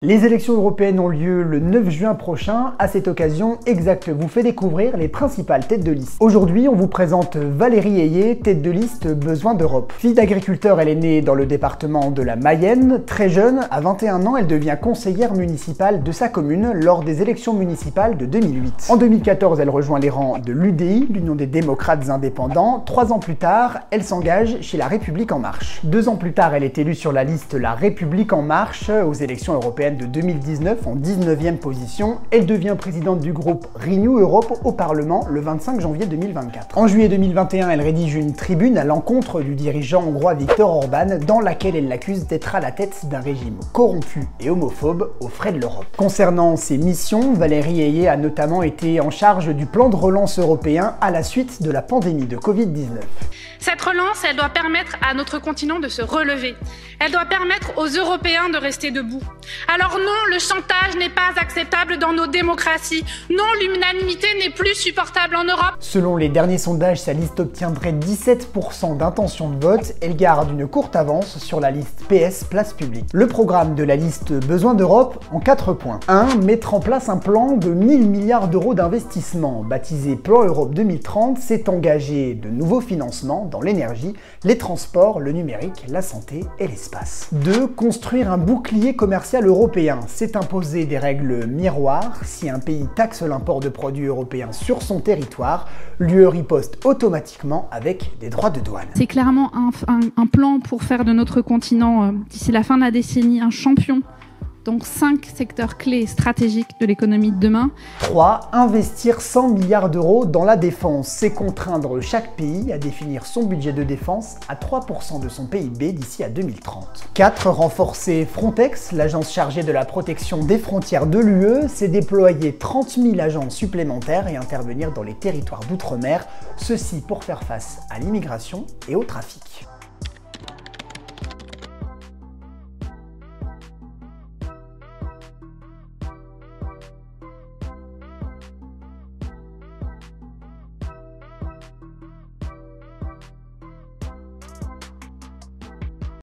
Les élections européennes ont lieu le 9 juin prochain. À cette occasion, Exact vous fait découvrir les principales têtes de liste. Aujourd'hui, on vous présente Valérie Ayé, tête de liste Besoin d'Europe. Fille d'agriculteur, elle est née dans le département de la Mayenne. Très jeune, à 21 ans, elle devient conseillère municipale de sa commune lors des élections municipales de 2008. En 2014, elle rejoint les rangs de l'UDI, l'Union des démocrates indépendants. 3 ans plus tard, elle s'engage chez La République En Marche. 2 ans plus tard, elle est élue sur la liste La République En Marche aux élections européennes de 2019 en 19e position. Elle devient présidente du groupe Renew Europe au Parlement le 25 janvier 2024. En juillet 2021, elle rédige une tribune à l'encontre du dirigeant hongrois Viktor Orban dans laquelle elle l'accuse d'être à la tête d'un régime corrompu et homophobe aux frais de l'Europe. Concernant ses missions, Valérie Ayé a notamment été en charge du plan de relance européen à la suite de la pandémie de Covid-19. Cette relance, elle doit permettre à notre continent de se relever. Elle doit permettre aux Européens de rester debout. Alors non, le chantage n'est pas acceptable dans nos démocraties. Non, l'unanimité n'est plus supportable en Europe. Selon les derniers sondages, sa liste obtiendrait 17% d'intention de vote. Elle garde une courte avance sur la liste PS Place Publique. Le programme de la liste Besoin d'Europe en 4 points. 1. Mettre en place un plan de 1000 milliards d'euros d'investissement. Baptisé Plan Europe 2030, s'est engagé de nouveaux financements dans l'énergie, les transports, le numérique, la santé et l'espace. 2. Construire un bouclier commercial européen. C'est imposer des règles miroirs. Si un pays taxe l'import de produits européens sur son territoire, l'UE riposte automatiquement avec des droits de douane. C'est clairement un plan pour faire de notre continent, d'ici la fin de la décennie, un champion. Donc 5 secteurs clés stratégiques de l'économie de demain. 3. Investir 100 milliards d'euros dans la défense. C'est contraindre chaque pays à définir son budget de défense à 3% de son PIB d'ici à 2030. 4. Renforcer Frontex, l'agence chargée de la protection des frontières de l'UE. C'est déployer 30 000 agents supplémentaires et intervenir dans les territoires d'outre-mer. Ceci pour faire face à l'immigration et au trafic.